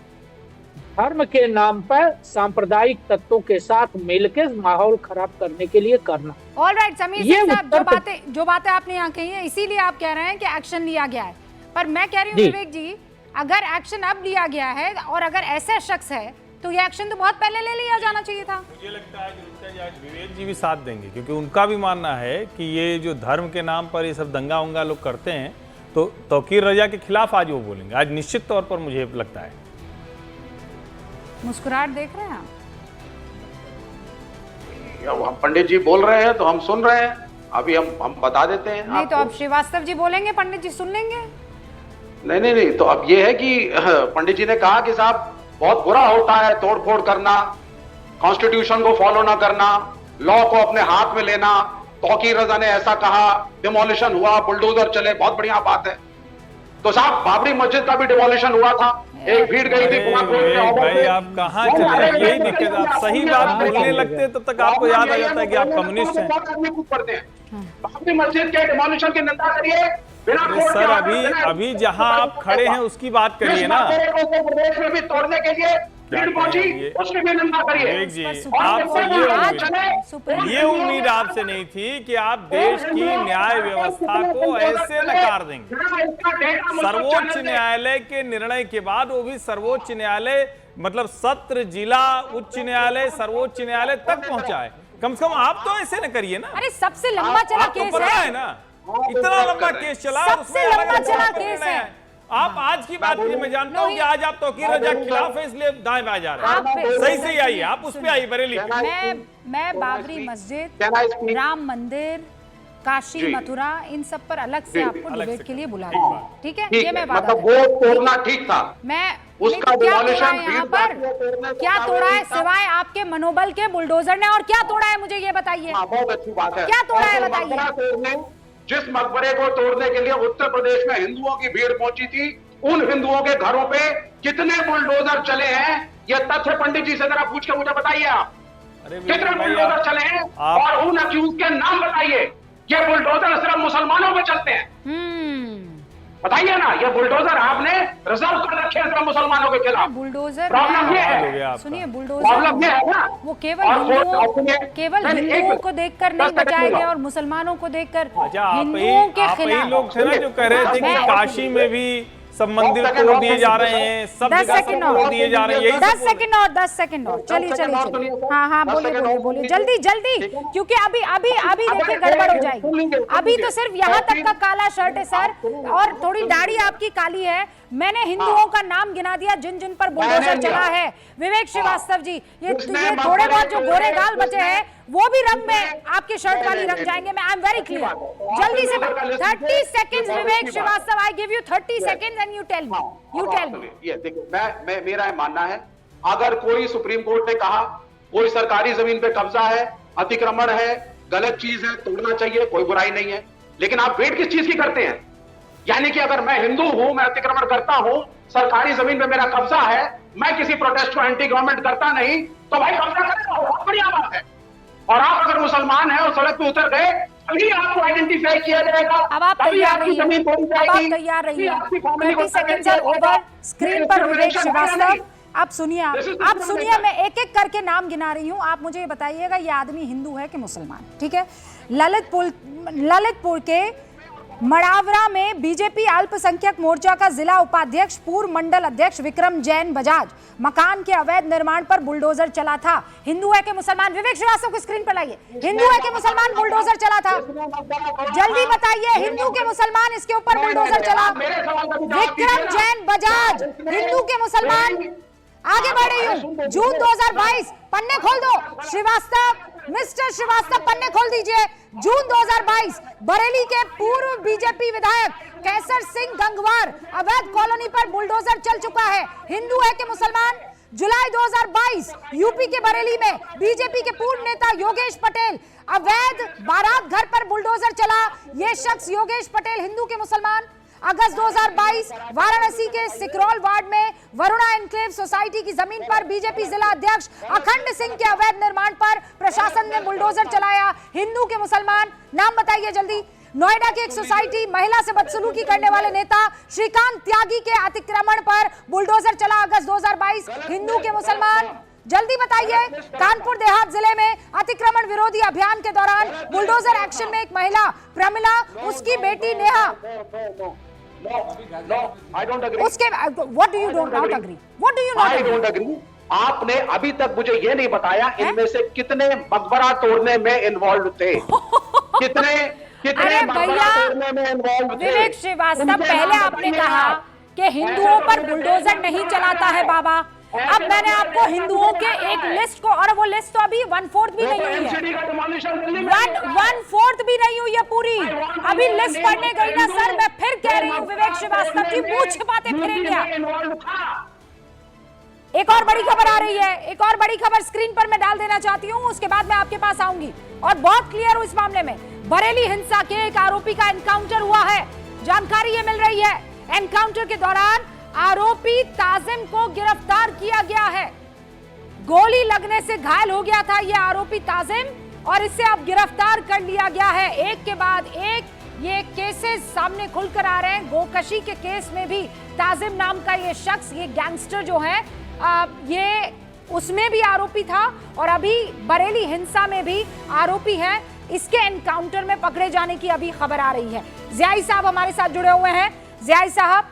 धर्म के नाम पर सांप्रदायिक तत्वों के साथ मिलकर माहौल खराब करने के लिए करना।
ऑलराइट समीर सिंह साहब, जो बातें आपने यहाँ कही है, इसीलिए आप कह रहे हैं कि एक्शन लिया गया है, पर मैं कह रही हूँ विवेक जी, अगर एक्शन अब लिया गया है और अगर ऐसे शख्स है तो ये एक्शन तो बहुत पहले ले लिया जाना चाहिए था।
मुझे लगता है कि आज विवेक जी भी साथ देंगे, क्योंकि उनका भी मानना है कि ये जो धर्म के नाम पर ये सब दंगा उंगा लोग करते हैं, तो तौकीर रजा के खिलाफ आज वो बोलेंगे, आज निश्चित तौर पर मुझे लगता है।
मुस्कुराहट देख रहे हैं आप?
हम पंडित जी बोल रहे हैं तो हम सुन रहे हैं, अभी हम बता देते हैं।
नहीं तो अब श्रीवास्तव जी बोलेंगे, पंडित जी सुन लेंगे।
नहीं, तो अब ये है कि पंडित जी ने कहा कि साहब बहुत बुरा होता है तोड़फोड़ करना, कॉन्स्टिट्यूशन को फॉलो ना करना, लॉ को अपने हाथ में लेना। तौकीर रजा ने ऐसा कहा, डिमोलिशन हुआ, बुलडोजर चले, बहुत बढ़िया बात है। तो साहब बाबरी मस्जिद का भी डिमोलिशन हुआ था, एक भीड़ गई थी।
भाई आप कहाँ चले, यही दिक्कत, आप सही बात बोलने लगते हैं तब तक आपको याद आ जाता है कि आप कम्युनिस्ट हैं।
बाबरी मस्जिद के डिमोलिशन की निंदा करिए।
सर अभी जहां आप खड़े हैं उसकी बात करिए ना।
प्रदेश में भी तोड़ने के लिए भीड़ पहुंची, उसकी भी निंदा करिए।
विवेक जी, आपसे ये उम्मीद आपसे नहीं थी कि आप देश की न्याय व्यवस्था को ऐसे नकार देंगे। सर्वोच्च न्यायालय के निर्णय के बाद, वो भी सर्वोच्च न्यायालय मतलब सत्र, जिला, उच्च न्यायालय, सर्वोच्च न्यायालय तक पहुंचा है। कम से कम आप तो ऐसे न करिए ना।
अरे सबसे लंबा चला केस है
ना, इतना लंबा केस चला,
सबसे लंबा चला केस है।
आप आज की बात करिए, मैं जानता हूँ कि आज आप तौकीर रजा के खिलाफ है, इसलिए दाएं बाएं जा रहे हैं। सही से आइए, आप उस पे आइए बरेली।
मैं बाबरी मस्जिद, राम मंदिर, काशी, मथुरा, इन सब पर अलग से आपको डिबेट के लिए बुला रही हूँ, ठीक है? ये मैं बात,
मतलब वो तोड़ना ठीक था,
मैं
उसका
क्या तोड़ा
डिमोलिशन
है यहाँ पर, क्या तोड़ा है सिवाय आपके मनोबल के बुलडोजर ने, और क्या तोड़ा है मुझे ये बताइए।
बहुत अच्छी बात है,
क्या तोड़ा है बताइए।
जिस मकबरे को तोड़ने के लिए उत्तर प्रदेश में हिंदुओं की भीड़ पहुंची थी,
उन हिंदुओं के घरों पे कितने बुलडोजर चले हैं, ये तथ्य पंडित जी से जरा पूछ के मुझे बताइए आप।
अरे
कितने
विवेक भाई,
बुलडोजर चले हैं और उन अक्यूज के नाम बताइए। ये बुलडोजर सिर्फ मुसलमानों में चलते हैं, बताइए ना। ये बुलडोजर आपने रिजर्व कर रखे हैं सिर्फ मुसलमानों के खिलाफ।
बुलडोजर
प्रॉब्लम ये
हो गया
है,
आपका।
सुनिए,
प्रॉब्लम ये है ना,
वो केवल
और
हिंदुओं को देखकर नहीं बचाए गए और मुसलमानों को देखकर
अच्छा, आप
हिंदुओं के
ही
खिलाफ।
लोग थे ना जो कह रहे थे कि काशी में भी सब मंदिर तोड़ दिए जा रहे हैं, सब
10
जगह
सेकंड
सब तोड़ दिए जा रहे हैं, यही
10
सब
सेकंड और 10 सेकंड और चलिए चलिए। हाँ बोलिए जल्दी जल्दी, क्योंकि अभी देखिए गड़बड़ हो जाएगी। अभी तो सिर्फ यहाँ तक का काला शर्ट है सर, और थोड़ी दाढ़ी आपकी काली है। मैंने हिंदुओं का नाम गिना दिया जिन जिन पर बुलडोजर चला है। विवेक श्रीवास्तव जी, ये थोड़े बहुत जो गोरे गाल बचे हैं वो भी रंग में आपके शर्ट वाली रंग जाएंगे। मैं आई एम वेरी क्लियर। जल्दी से 30 seconds Vivek Srivastava, I give you 30 seconds and you tell me.
ये देखिए, मैं मेरा ये मानना है, अगर कोई सुप्रीम कोर्ट ने कहा कोई सरकारी जमीन पे कब्जा है, अतिक्रमण है, गलत चीज है, तोड़ना चाहिए, कोई बुराई नहीं है। लेकिन आप वेट किस चीज की करते हैं? यानी कि अगर मैं हिंदू हूं, मैं अतिक्रमण करता हूं, सरकारी जमीन पे मेरा कब्जा है, मैं किसी प्रोटेस्ट को एंटी गवर्नमेंट करता नहीं, तो भाई कब्जा करेगा, बहुत बढ़िया बात है। और आप अगर मुसलमान हैं और सड़क पे उतर गए, तभी आपको आइडेंटिफाई किया जाएगा,
अब आप
तभी
तैयार
आपकी जमीन तोड़ी जाएगी,
तैयार रहिए।
आपकी फैमिली को
30 सेकंड्स आर ओवर। स्क्रीन पर विवेक श्रीवास्तव, आप सुनिए, मैं एक एक करके नाम गिना रही हूं, आप मुझे ये बताइएगा ये आदमी हिंदू है कि मुसलमान, ठीक है? ललितपुर के मड़ावरा में बीजेपी अल्पसंख्यक मोर्चा का जिला उपाध्यक्ष पूर्व मंडल अध्यक्ष विक्रम जैन बजाज, मकान के अवैध निर्माण पर बुलडोजर चला था। हिंदू है कि मुसलमान? विवेक श्रीवास्तव को स्क्रीन पर लाइए। हिंदू है कि मुसलमान? बुलडोजर चला था, जल्दी बताइए। हिंदू के मुसलमान इसके ऊपर बुलडोजर चला। विक्रम जैन बजाज, हिंदू के मुसलमान? आगे बढ़ रही हूँ। जून 2022, पन्ने खोल दो श्रीवास्तव, मिस्टर श्रीवास्तव पन्ने खोल दीजिए। जून 2022, बरेली के पूर्व बीजेपी विधायक कैसर सिंह गंगवार अवैध कॉलोनी पर बुलडोजर चल चुका है। हिंदू है कि मुसलमान? जुलाई 2022, यूपी के बरेली में बीजेपी के पूर्व नेता योगेश पटेल अवैध बारात घर पर बुलडोजर चला। यह शख्स योगेश पटेल हिंदू के मुसलमान? अगस्त 2022, वाराणसी के सिकरौल वार्ड में वरुणा एनक्लेव सोसाइटी की जमीन पर बीजेपी जिला अध्यक्ष अखंड सिंह के अवैध निर्माण पर प्रशासन ने बुलडोजर चलाया। हिंदू के मुसलमान? नाम बताइए जल्दी। नोएडा की एक सोसाइटी महिला से बदसलूकी करने वाले नेता श्रीकांत त्यागी के अतिक्रमण पर बुलडोजर चला अगस्त 2022। हिंदू के मुसलमान? जल्दी बताइए। कानपुर देहात जिले में अतिक्रमण विरोधी अभियान के दौरान बुलडोजर एक्शन में एक महिला प्रमिला, उसकी बेटी नेहा, उसके what do you not agree?
आपने अभी तक मुझे ये नहीं बताया इनमें से कितने मकबरा तोड़ने में इन्वॉल्व थे, कितने
अरे भैया विवेक श्रीवास्तव, पहले आपने कहा कि हिंदुओं पर बुलडोजर नहीं चलाता है बाबा। अब मैंने आपको हिंदुओं के एक लिस्ट को, और वो लिस्ट तो अभी 1/4 भी नहीं हुई है, 1/4 भी नहीं हुई है पूरी। अभी लिस्ट पढ़ने गई ना सर, मैं फिर कह रही हूँ विवेक श्रीवास्तव जी, मुंह छिपाते फिरेंगे। एक और बड़ी खबर आ रही है, एक और बड़ी खबर स्क्रीन पर मैं डाल देना चाहती हूँ, उसके बाद मैं आपके पास आऊंगी और बहुत क्लियर हूँ इस मामले में। बरेली हिंसा के एक आरोपी का एनकाउंटर हुआ है, जानकारी ये मिल रही है। एनकाउंटर के दौरान आरोपी ताजिम को गिरफ्तार किया गया है। गोली लगने से घायल हो गया था यह आरोपी ताजिम, और इसे अब गिरफ्तार कर लिया गया है। एक के बाद एक ये केसेस सामने खुलकर आ रहे हैं। गोकशी के केस में भी ताजिम नाम का ये शख्स, ये गैंगस्टर जो है, ये उसमें भी आरोपी था, और अभी बरेली हिंसा में भी आरोपी है। इसके एनकाउंटर में पकड़े जाने की अभी खबर आ रही है। ज़ियाई साहब हमारे साथ जुड़े हुए हैं। ज़ियाई साहब,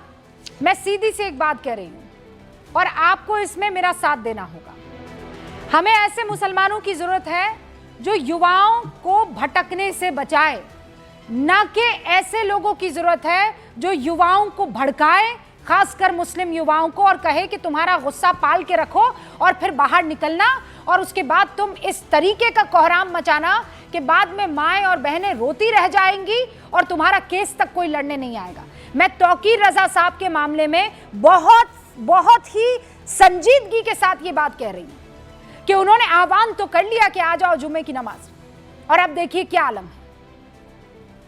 मैं सीधी सी एक बात कह रही हूं और आपको इसमें मेरा साथ देना होगा। हमें ऐसे मुसलमानों की जरूरत है जो युवाओं को भटकने से बचाए, ना कि ऐसे लोगों की जरूरत है जो युवाओं को भड़काए, खासकर मुस्लिम युवाओं को, और कहे कि तुम्हारा गुस्सा पाल के रखो और फिर बाहर निकलना, और उसके बाद तुम इस तरीके का कोहराम मचाना कि बाद में माएं और बहनें रोती रह जाएंगी और तुम्हारा केस तक कोई लड़ने नहीं आएगा। मैं तौकीर रजा साहब के मामले में बहुत ही संजीदगी के साथ ये बात कह रही हूं कि उन्होंने आह्वान तो कर लिया कि आ जाओ जुम्मे की नमाज, और अब देखिए क्या आलम है।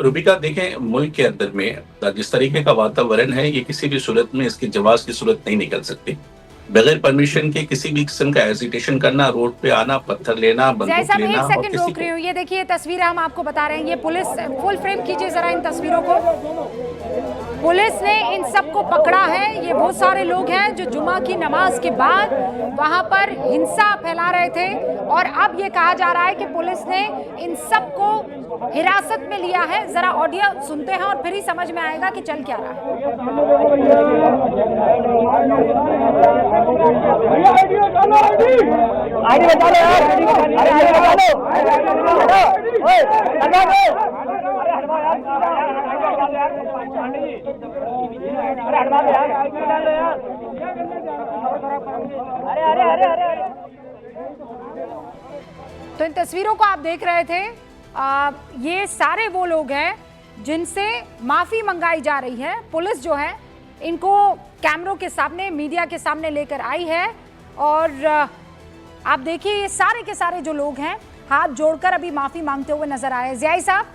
रूबिका देखें, मुल्क के अंदर में जिस तरीके का वातावरण है, ये किसी भी सूरत में इसकी जवाब की सूरत नहीं निकल सकती। बगैर परमिशन के किसी भी किस्म का एजिटेशन करना, रोड पे आना, पत्थर लेना, बंदूक
साहब
लेना,
एक
और
सेकंड
किसी
रोक रही हूँ। ये देखिए तस्वीरें हम आपको बता रहे हैं, ये पुलिस, फुल फ्रेम कीजिए जरा इन तस्वीरों को। पुलिस ने इन सबको पकड़ा है। ये बहुत सारे लोग हैं जो जुमा की नमाज के बाद वहां पर हिंसा फैला रहे थे और अब ये कहा जा रहा है कि पुलिस ने इन सबको हिरासत में लिया है। जरा ऑडियो सुनते हैं और फिर ही समझ में आएगा कि चल क्या रहा तो इन तस्वीरों को आप देख रहे थे। ये सारे वो लोग हैं जिनसे माफी मंगाई जा रही है। पुलिस जो है इनको कैमरों के सामने, मीडिया के सामने लेकर आई है और आप देखिए ये सारे के सारे जो लोग हैं हाथ जोड़कर अभी माफी मांगते हुए नजर आ रहे हैं। ज़ियाई साहब,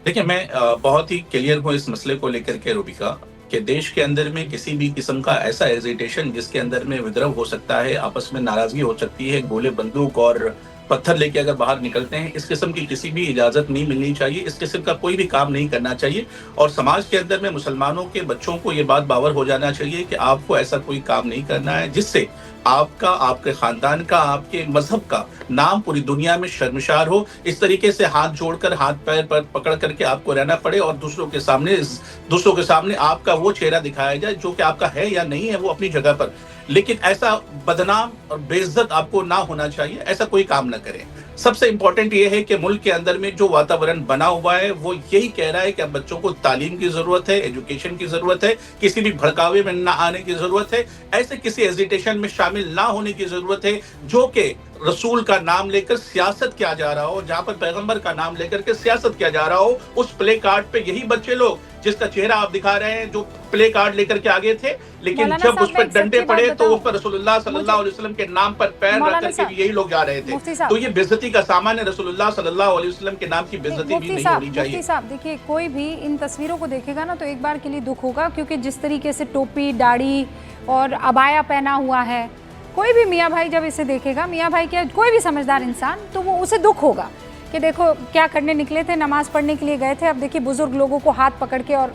देखिए, मैं बहुत ही क्लियर हूँ इस मसले को लेकर के रूबिका, कि देश के अंदर में किसी भी किस्म का ऐसा एजिटेशन जिसके अंदर में विद्रोह हो सकता है, आपस में नाराजगी हो सकती है, गोले बंदूक और पत्थर लेके अगर बाहर निकलते हैं, इस किस्म की किसी भी इजाजत नहीं मिलनी चाहिए। इस किस्म का कोई भी काम नहीं करना चाहिए और समाज के अंदर में मुसलमानों के बच्चों को ये बात बावर हो जाना चाहिए कि आपको ऐसा कोई काम नहीं करना है जिससे आपका, आपके खानदान का, आपके मजहब का नाम पूरी दुनिया में शर्मसार हो। इस तरीके से हाथ जोड़कर, हाथ पैर पर पकड़ करके आपको रहना पड़े और दूसरों के सामने आपका वो चेहरा दिखाया जाए जो कि आपका है या नहीं है वो अपनी जगह पर, लेकिन ऐसा बदनाम और बेइज्जत आपको ना होना चाहिए। ऐसा कोई काम ना करें। सबसे इंपॉर्टेंट ये है कि मुल्क के अंदर में जो वातावरण बना हुआ है वो यही कह रहा है कि अब बच्चों को तालीम की जरूरत है, एजुकेशन की जरूरत है, किसी भी भड़कावे में ना आने की जरूरत है, ऐसे किसी एजिटेशन में शामिल ना होने की जरूरत है जो कि रसूल का नाम लेकर सियासत किया जा रहा हो, जहां पर पैगंबर का नाम लेकर के सियासत किया जा रहा हो। उस प्ले कार्ड पे यही बच्चे लोग जिसका चेहरा आप दिखा रहे हैं, जो प्ले कार्ड लेकर के आगे थे, लेकिन जब उस पर डंडे पड़े तो उस पर रसूलुल्लाह सल्लल्लाहु अलैहि वसल्लम के नाम पर पैर रख करके भी यही लोग जा रहे थे। तो ये बेइज्जती का सामान है। रसूलुल्लाह सल्लल्लाहु अलैहि वसल्लम के नाम की बेइज्जती भी नहीं होनी चाहिए।
मुफ्ती साहब, देखिए कोई भी इन तस्वीरों को देखेगा ना तो एक बार के लिए दुख होगा, क्योंकि जिस तरीके से टोपी, दाढ़ी और अबाया पहना हुआ है, कोई भी मियाँ भाई जब इसे देखेगा, मियाँ भाई क्या कोई भी समझदार इंसान, तो वो उसे दुख होगा कि देखो क्या करने निकले थे, नमाज पढ़ने के लिए गए थे, अब देखिए बुजुर्ग लोगों को हाथ पकड़ के और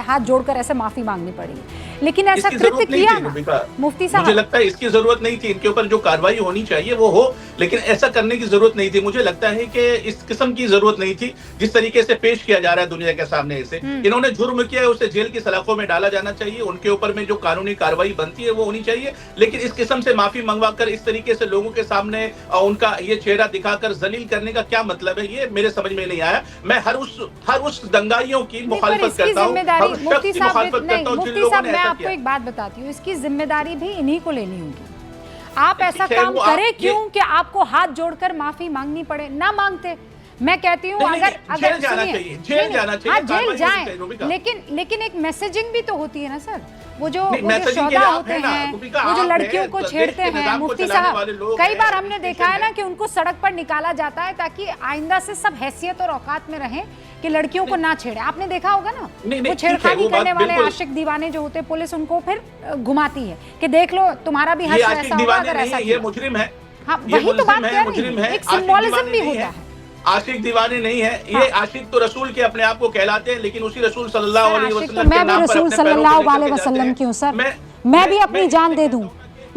हाथ जोड़कर ऐसे माफी मांगनी पड़ी। लेकिन ऐसा कृत्य किया ना मुफ्ती साहब,
मुझे लगता है इसकी जरूरत नहीं थी। इनके ऊपर जो कार्रवाई होनी चाहिए वो हो, लेकिन ऐसा करने की जरूरत नहीं थी। मुझे लगता है कि इस किस्म की जरूरत नहीं थी। जिस तरीके से पेश किया जा रहा है दुनिया के सामने, इसे इन्होंने जुर्म किया है, उसे जेल की सलाखों में डाला जाना चाहिए। उनके ऊपर में जो कानूनी कार्रवाई बनती है वो होनी चाहिए। लेकिन इस किस्म से माफी मंगवा कर इस तरीके से लोगों के सामने उनका ये चेहरा दिखाकर जलील करने का क्या मतलब है, ये मेरे समझ में नहीं आया। मैं हर उस दंगाइयों की मुखालफत करता हूँ, हर शख्स की मुखालफत करता हूँ जिन लोगों ने ऐसा किया।
एक बात बताती हूँ, इसकी जिम्मेदारी भी इन्हीं को लेनी होगी। आप ऐसा काम करें क्यों कि आपको हाथ जोड़कर माफी मांगनी पड़े? ना मांगते, मैं कहती हूँ अगर
जेल जाना चाहिए, जेल जाना चाहिए,
हाँ जेल जाए, लेकिन एक मैसेजिंग भी तो होती है ना सर। वो जो शौदा होते हैं, वो जो लड़कियों को छेड़ते हैं, मुफ्ती साहब, कई बार हमने देखा है ना कि उनको सड़क पर निकाला जाता है ताकि आइंदा से सब हैसियत और औकात में रहें कि लड़कियों को ना छेड़े। आपने देखा होगा ना, वो छेड़खानी करने वाले आशिक दीवाने जो होते, पुलिस उनको फिर घुमाती है कि देख लो तुम्हारा भी हक ऐसा होगा अगर ऐसा।
ये मुजरिम है।
हाँ वही तो बात कर रही हूं, एक सिंबोलिज्म भी होता है।
आशिक दीवाने नहीं है ये। आशिक तो रसूल के अपने आप को कहलाते हैं, लेकिन उसी रसूल सल्लल्लाहु अलैहि वसल्लम के नाम पर
रसूल सल्लल्लाहु अलैहि वसल्लम क्यों सर, मैं भी अपनी जान दे दूं?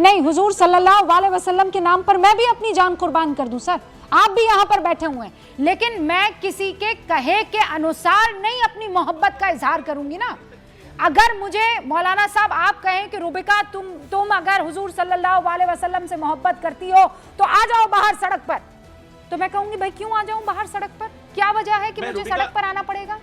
नहीं, हुजूर सल्लल्लाहु अलैहि वसल्लम के नाम पर मैं भी अपनी जान कुर्बान कर दूं सर। आप भी यहाँ पर बैठे हुए हैं, लेकिन मैं किसी के कहे के अनुसार नहीं अपनी मोहब्बत का इजहार करूंगी ना। अगर मुझे मौलाना साहब आप कहें कि रूबिका तुम अगर हुजूर सल्लल्लाहु अलैहि वसल्लम से मोहब्बत करती हो तो आ जाओ बाहर सड़क पर, तो मैं कहूंगी भाई क्यों आ जाऊं बाहर सड़क पर? क्या वजह है कि मुझे सड़क पर आना पड़ेगा?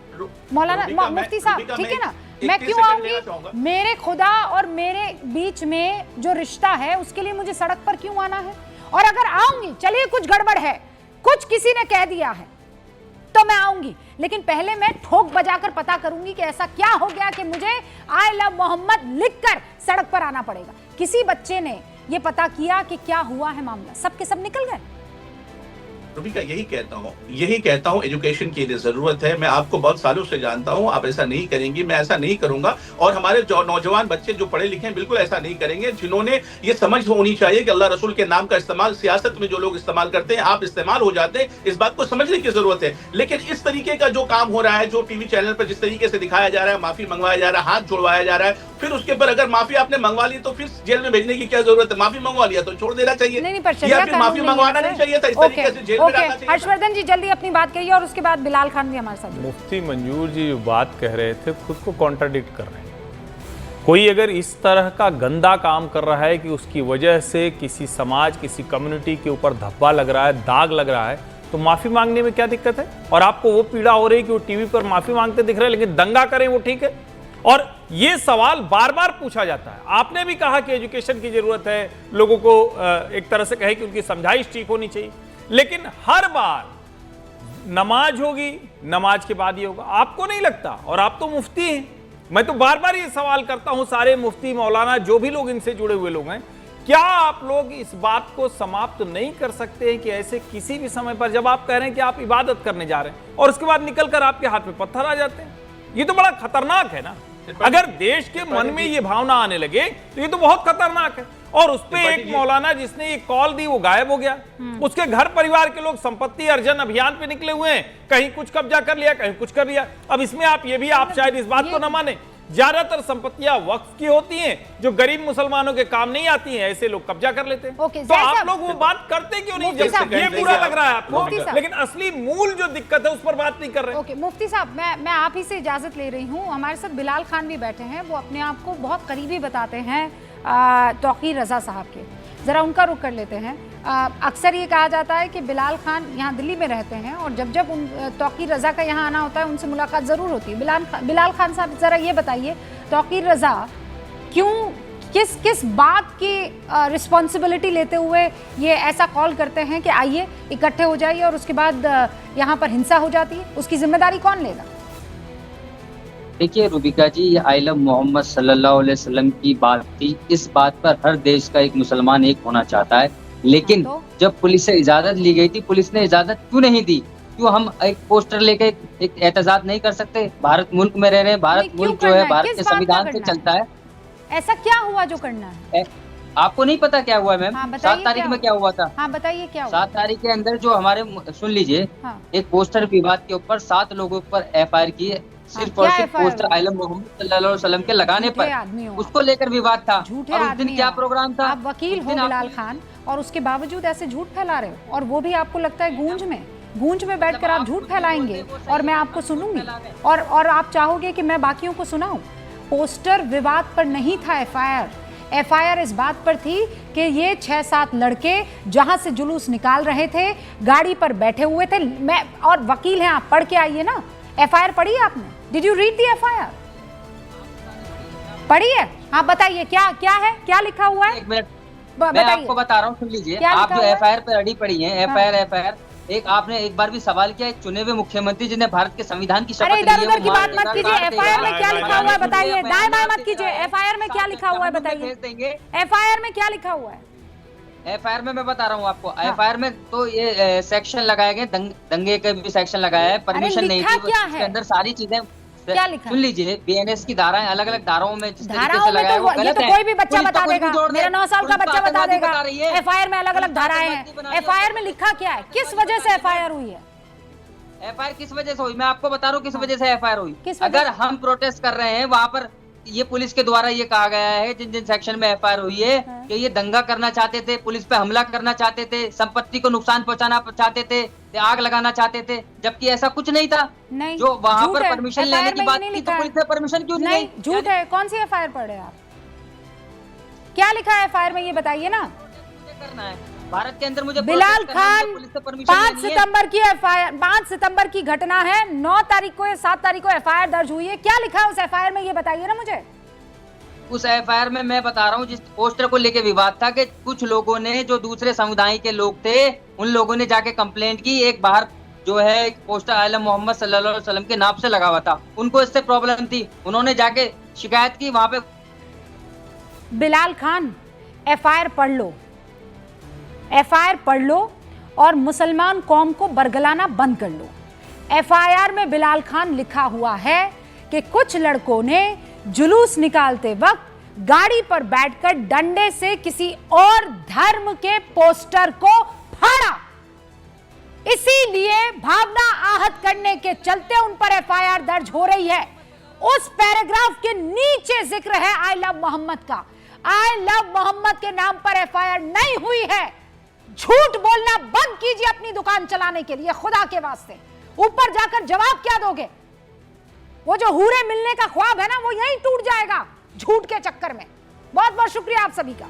मौलाना मुफ्ती साहब, ठीक है ना, मैं क्यों आऊंगी? मेरे खुदा और मेरे बीच में जो रिश्ता है उसके लिए मुझे सड़क पर क्यों आना है? और अगर आऊंगी, चलिए कुछ गड़बड़ है, कुछ किसी ने कह दिया है तो मैं आऊंगी, लेकिन पहले मैं ठोक बजाकर पता करूंगी कि ऐसा क्या हो गया कि मुझे आई लव मोहम्मद लिखकर सड़क पर आना पड़ेगा। किसी बच्चे ने ये पता किया कि क्या हुआ है मामला, सब के सब निकल गए।
रूबिका यही कहता हूँ एजुकेशन के लिए जरूरत है। मैं आपको बहुत सालों से जानता हूँ, आप ऐसा नहीं करेंगी, मैं ऐसा नहीं करूंगा, और हमारे जो नौजवान बच्चे जो पढ़े लिखे हैं बिल्कुल ऐसा नहीं करेंगे। जिन्होंने ये समझ होनी चाहिए कि अल्लाह रसूल के नाम का इस्तेमाल सियासत में जो लोग इस्तेमाल करते हैं, आप इस्तेमाल हो जाते हैं, इस बात को समझने की जरूरत है। लेकिन इस तरीके का जो काम हो रहा है, जो टीवी चैनल पर जिस तरीके से दिखाया जा रहा है, माफी मंगवाया जा रहा है, हाथ जोड़वाया जा रहा है, फिर उसके ऊपर अगर माफी आपने मंगवा ली तो फिर जेल में भेजने की क्या जरूरत है? माफी मंगवा लिया तो छोड़ देना चाहिए,
नहीं, पर
या फिर माफी मंगवाना नहीं चाहिए था, इस तरीके से जेल में डालना चाहिए।
हर्षवर्धन जी जल्दी अपनी बात कहिए और उसके बाद बिलाल खान भी हमारे साथ।
मुफ्ती मंजूर जी जो बात कह रहे थे खुद को कॉन्ट्राडिक्ट कर रहे हैं। कोई अगर इस तरह का गंदा काम कर रहा है कि उसकी वजह से किसी समाज, किसी कम्युनिटी के ऊपर धब्बा लग रहा है, दाग लग रहा है, तो माफी मांगने में क्या दिक्कत है? और आपको वो पीड़ा हो रही है कि वो टीवी पर माफी मांगते दिख रहे हैं, लेकिन दंगा करें वो ठीक है? और ये सवाल बार बार पूछा जाता है। आपने भी कहा कि एजुकेशन की जरूरत है, लोगों को एक तरह से कहे कि उनकी समझाइश ठीक होनी चाहिए, लेकिन हर बार नमाज होगी, नमाज के बाद ये होगा। आपको नहीं लगता? और आप तो मुफ्ती हैं, मैं तो बार बार ये सवाल करता हूं, सारे मुफ्ती मौलाना जो भी लोग इनसे जुड़े हुए लोग हैं, क्या आप लोग इस बात को समाप्त नहीं कर सकते हैं कि ऐसे किसी भी समय पर जब आप कह रहे हैं कि आप इबादत करने जा रहे हैं और उसके बाद निकलकर आपके हाथ में पत्थर आ जाते हैं? ये तो बड़ा खतरनाक है ना। अगर देश के मन में ये भावना आने लगे तो ये तो बहुत खतरनाक है। और उस पे एक मौलाना जिसने ये कॉल दी वो गायब हो गया, उसके घर परिवार के लोग संपत्ति अर्जन अभियान पे निकले हुए हैं, कहीं कुछ कब्जा कर लिया, कहीं कुछ कर लिया। अब इसमें आप ये भी, आप शायद इस बात को न माने, ज्यादातर संपत्तियां वक्फ की होती हैं, जो गरीब मुसलमानों के काम नहीं आती हैं, ऐसे लोग कब्जा कर लेते हैं। तो आप लोग वो बात करते क्यों नहीं? जब ये बुरा लग रहा है आपको, लेकिन असली मूल जो दिक्कत है उस पर बात नहीं कर रहे।
ओके मुफ्ती साहब, मैं आप ही से इजाजत ले रही हूँ। हमारे साथ बिलाल खान भी बैठे हैं, वो अपने आप को बहुत करीबी बताते हैं तौकीर रजा साहब के। जरा उनका रुख कर लेते हैं। अक्सर ये कहा जाता है कि बिलाल खान यहाँ दिल्ली में रहते हैं और जब जब तौकीर रजा का यहाँ आना होता है उनसे मुलाकात ज़रूर होती है। बिलाल खान साहब ज़रा ये बताइए, तौकीर रजा क्यों, किस बात की रिस्पॉन्सिबिलिटी लेते हुए ये ऐसा कॉल करते हैं कि आइए इकट्ठे हो जाइए और उसके बाद यहाँ पर हिंसा हो जाती है? उसकी जिम्मेदारी कौन लेगा?
देखिए रुबिका जी, ये आइलम मोहम्मद सल्लल्लाहु अलैहि वसल्लम की बात थी। इस बात पर हर देश का एक मुसलमान एक होना चाहता है, लेकिन जब पुलिस से इजाजत ली गई थी, पुलिस ने इजाजत क्यों नहीं दी? क्यों हम एक पोस्टर लेके एक एहतजाज नहीं कर सकते? भारत मुल्क में रह रहे हैं, भारत मुल्क जो है भारत के संविधान से चलता है।
ऐसा क्या हुआ जो करना है?
आपको नहीं पता क्या हुआ मैम? 7 तारीख में क्या हुआ था?
हाँ बताइए क्या हुआ?
7 तारीख के अंदर जो हमारे, सुन लीजिए, एक पोस्टर विवाद के ऊपर 7 लोगों पर FIR की, सिर्फ और सिर्फ पोस्टर आइलम मोहम्मद सल्लल्लाहु अलैहि वसल्लम के लगाने पर, उसको लेकर विवाद था। और उस दिन क्या प्रोग्राम था?
आप वकील हो बिलाल खान और उसके बावजूद ऐसे झूठ फैला रहे हो, और वो भी आपको लगता है गूंज में बैठकर आप झूठ फैलाएंगे और मैं आपको सुनूंगी और आप चाहोगे कि मैं बाकियों को सुनाऊं। पोस्टर विवाद पर नहीं था FIR इस बात पर थी कि ये 6-7 लड़के जहां से जुलूस निकाल रहे थे, गाड़ी पर बैठे हुए थे। मैं और वकील हैं आप, पढ़ के आइए ना। FIR पढ़ी है आपने? Did you read the FIR? पढ़ी है? हाँ बताइए क्या है, क्या लिखा हुआ है?
एक मिनट, मैं आपको बता रहा हूँ, सुन लीजिए। आप जो FIR पर अड़ी पड़ी हैं, FIR एक आपने एक बार भी सवाल किया, एक चुने हुए मुख्यमंत्री जिन्हें भारत के संविधान की शपथ ली है,
इधर-उधर की बात मत कीजिए। FIR में क्या लिखा हुआ है बताइए। दाएं बाएं मत कीजिए। FIR में क्या लिखा हुआ है बताइए। FIR में क्या लिखा हुआ है?
FIR में मैं बता रहा हूँ आपको। FIR में तो ये सेक्शन लगाए गए, दंगे के भी सेक्शन लगाया है, परमिशन नहीं थी उसके अंदर, सारी चीजें
क्या लिखा?
सुन लीजिए, BNS की धाराएं अलग अलग धाराओं में जिस तरीके से लगाया
है वो गलत है। कोई भी बच्चा बता देगा, मेरा 9 साल का बच्चा बता देगा FIR में अलग अलग धाराएं हैं। FIR में लिखा क्या है? किस वजह से FIR हुई है?
FIR किस वजह से हुई? मैं आपको बता रहा हूँ किस वजह से FIR हुई। अगर हम प्रोटेस्ट कर रहे हैं, वहाँ पर ये पुलिस के द्वारा ये कहा गया है, जिन जिन सेक्शन में FIR हुई है, कि ये दंगा करना चाहते थे, पुलिस पे हमला करना चाहते थे, संपत्ति को नुकसान पहुंचाना चाहते थे, आग लगाना चाहते थे, जबकि ऐसा कुछ नहीं था।
नहीं,
जो वहाँ पर परमिशन लेने की बात की तो पुलिस ने परमिशन क्यों नहीं?
झूठ है। कौन सी FIR पढ़े आप? क्या लिखा है FIR में ये बताइए ना।
करना है भारत के अंदर मुझे
बिलाल खान 5 सितंबर की FIR, 5 सितंबर की घटना है, 9 तारीख को या 7 तारीख को FIR दर्ज हुई है। क्या लिखा है उस FIR में ये बताइए ना मुझे।
उस FIR में मैं बता रहा हूँ, जिस पोस्टर को लेके विवाद था कि कुछ लोगों ने, जो दूसरे समुदाय के लोग थे, उन लोगों ने जाके कंप्लेंट की। एक बाहर जो है एक पोस्टर आइलम मोहम्मद सल्लल्लाहु अलैहि वसल्लम के नाम से लगा हुआ था, उनको इससे प्रॉब्लम थी, उन्होंने जाके शिकायत की वहां पे।
बिलाल खान FIR पढ़ लो, FIR पढ़ लो और मुसलमान कौम को बरगलाना बंद कर लो। एफआईआर में बिलाल खान लिखा हुआ है कि कुछ लड़कों ने जुलूस निकालते वक्त गाड़ी पर बैठकर डंडे से किसी और धर्म के पोस्टर को फाड़ा, इसीलिए भावना आहत करने के चलते उन पर एफआईआर दर्ज हो रही है। उस पैराग्राफ के नीचे जिक्र है आई लव मोहम्मद का। आई लव मोहम्मद के नाम पर एफआईआर नहीं हुई है। झूठ बोलना बंद कीजिए अपनी दुकान चलाने के लिए, खुदा के वास्ते। ऊपर जाकर जवाब क्या दोगे? वो जो हूरे मिलने का ख्वाब है ना, वो यहीं टूट जाएगा झूठ के चक्कर में। बहुत बहुत शुक्रिया आप सभी का।